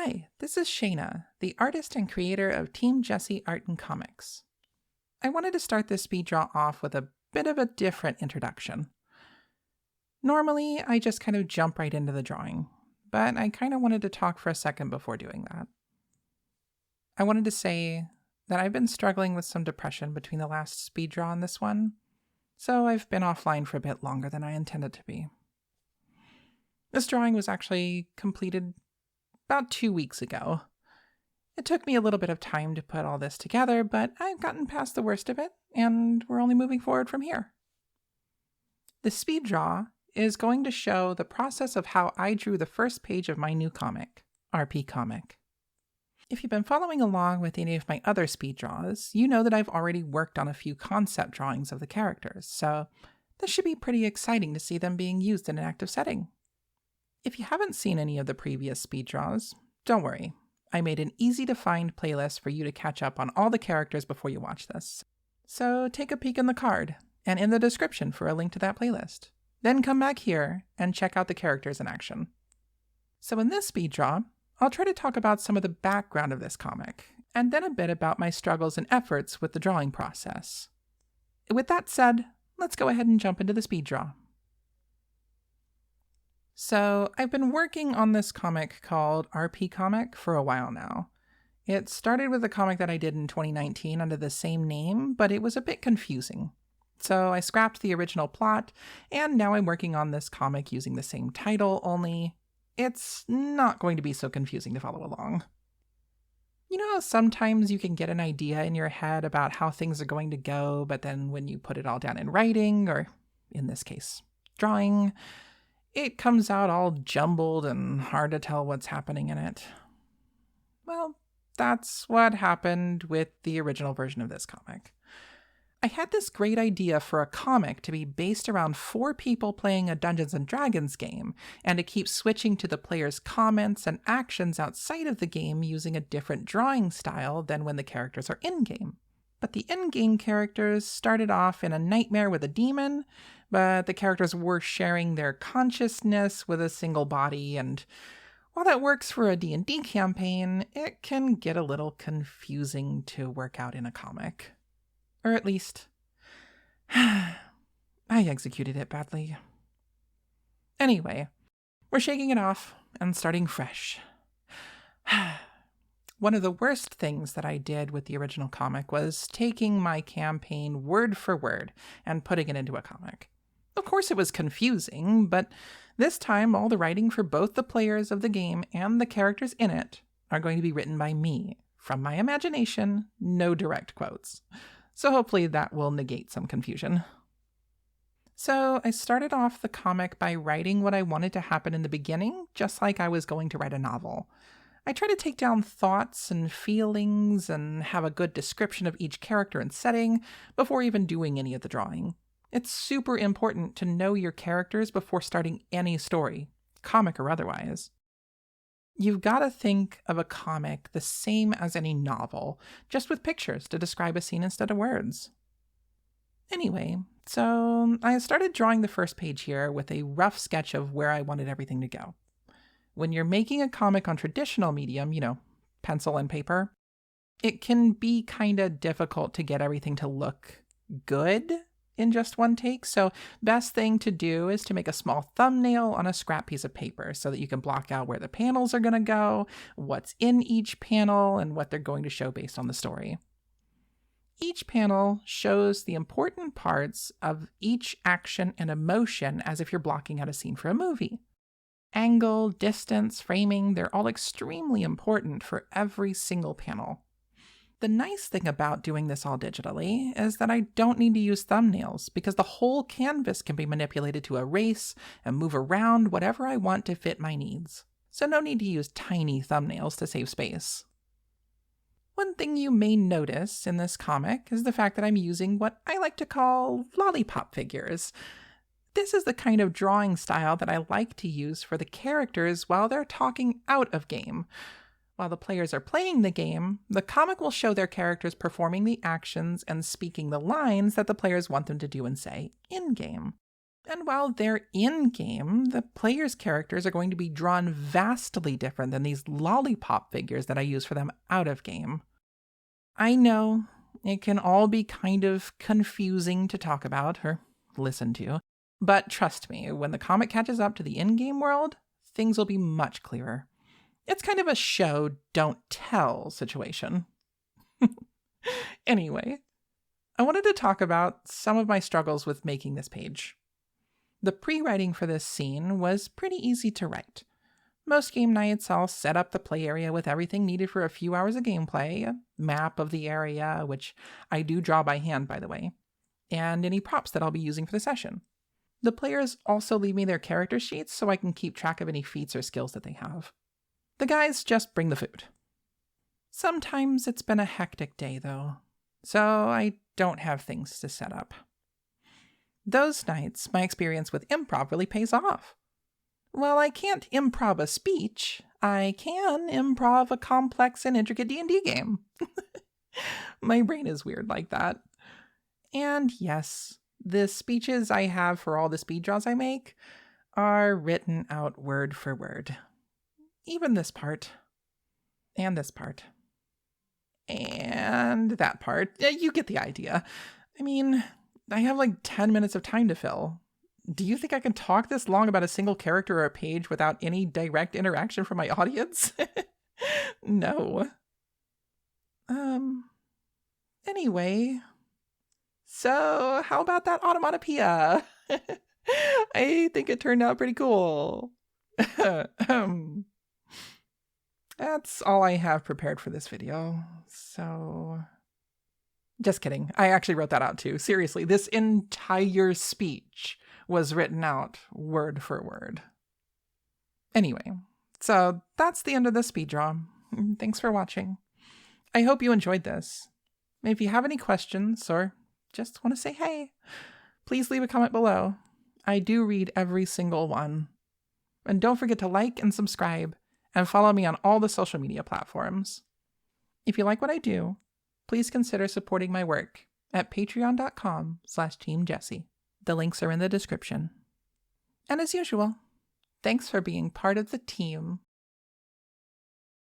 Hi, this is Shayna, the artist and creator of Team Jessie Art and Comics. I wanted to start this speed draw off with a bit of a different introduction. Normally, I just kind of jump right into the drawing, but I kind of wanted to talk for a second before doing that. I wanted to say that I've been struggling with some depression between the last speed draw and this one, so I've been offline for a bit longer than I intended to be. This drawing was actually completed about 2 weeks ago. It took me a little bit of time to put all this together, but I've gotten past the worst of it, and we're only moving forward from here. The speed draw is going to show the process of how I drew the first page of my new comic, RP Comic. If you've been following along with any of my other speed draws, you know that I've already worked on a few concept drawings of the characters, so this should be pretty exciting to see them being used in an active setting. If you haven't seen any of the previous speed draws, don't worry. I made an easy-to-find playlist for you to catch up on all the characters before you watch this. So take a peek in the card, and in the description for a link to that playlist. Then come back here and check out the characters in action. So in this speed draw, I'll try to talk about some of the background of this comic, and then a bit about my struggles and efforts with the drawing process. With that said, let's go ahead and jump into the speed draw. So I've been working on this comic called RP Comic for a while now. It started with a comic that I did in 2019 under the same name, but it was a bit confusing. So I scrapped the original plot, and now I'm working on this comic using the same title, only it's not going to be so confusing to follow along. You know how sometimes you can get an idea in your head about how things are going to go, but then when you put it all down in writing, or in this case, drawing, it comes out all jumbled and hard to tell what's happening in it. Well, that's what happened with the original version of this comic. I had this great idea for a comic to be based around 4 people playing a Dungeons & Dragons game, and to keep switching to the player's comments and actions outside of the game using a different drawing style than when the characters are in-game. But the in-game characters started off in a nightmare with a demon, but the characters were sharing their consciousness with a single body, and while that works for a D&D campaign, it can get a little confusing to work out in a comic. Or at least, I executed it badly. Anyway, we're shaking it off and starting fresh. One of the worst things that I did with the original comic was taking my campaign word for word and putting it into a comic. Of course it was confusing, but this time all the writing for both the players of the game and the characters in it are going to be written by me, from my imagination, no direct quotes. So hopefully that will negate some confusion. So I started off the comic by writing what I wanted to happen in the beginning, just like I was going to write a novel. I try to take down thoughts and feelings and have a good description of each character and setting before even doing any of the drawing. It's super important to know your characters before starting any story, comic or otherwise. You've got to think of a comic the same as any novel, just with pictures to describe a scene instead of words. Anyway, so I started drawing the first page here with a rough sketch of where I wanted everything to go. When you're making a comic on traditional medium, pencil and paper, it can be kind of difficult to get everything to look good in just one take, so best thing to do is to make a small thumbnail on a scrap piece of paper so that you can block out where the panels are going to go, what's in each panel, and what they're going to show based on the story. Each panel shows the important parts of each action and emotion as if you're blocking out a scene for a movie. Angle, distance, framing, they're all extremely important for every single panel. The nice thing about doing this all digitally is that I don't need to use thumbnails because the whole canvas can be manipulated to erase and move around whatever I want to fit my needs. So no need to use tiny thumbnails to save space. One thing you may notice in this comic is the fact that I'm using what I like to call lollipop figures. This is the kind of drawing style that I like to use for the characters while they're talking out of game. While the players are playing the game, the comic will show their characters performing the actions and speaking the lines that the players want them to do and say in-game. And while they're in-game, the player's characters are going to be drawn vastly different than these lollipop figures that I use for them out of game. I know it can all be kind of confusing to talk about or listen to, but trust me, when the comic catches up to the in-game world, things will be much clearer. It's kind of a show, don't tell situation. Anyway, I wanted to talk about some of my struggles with making this page. The pre-writing for this scene was pretty easy to write. Most game nights, I'll set up the play area with everything needed for a few hours of gameplay, a map of the area, which I do draw by hand, by the way, and any props that I'll be using for the session. The players also leave me their character sheets so I can keep track of any feats or skills that they have. The guys just bring the food. Sometimes it's been a hectic day, though, so I don't have things to set up. Those nights, my experience with improv really pays off. While I can't improv a speech, I can improv a complex and intricate D&D game. My brain is weird like that. And yes, the speeches I have for all the speed draws I make are written out word for word. Even this part. And this part. And that part. You get the idea. I mean, I have like 10 minutes of time to fill. Do you think I can talk this long about a single character or a page without any direct interaction from my audience? No. Anyway. So, how about that onomatopoeia? I think it turned out pretty cool. That's all I have prepared for this video. So, just kidding. I actually wrote that out too. Seriously, this entire speech was written out word for word. Anyway, so that's the end of the speed draw. Thanks for watching. I hope you enjoyed this. If you have any questions or just want to say hey, please leave a comment below. I do read every single one. And don't forget to like and subscribe and follow me on all the social media platforms. If you like what I do, please consider supporting my work at patreon.com/teamjesse. The links are in the description. And as usual, thanks for being part of the team.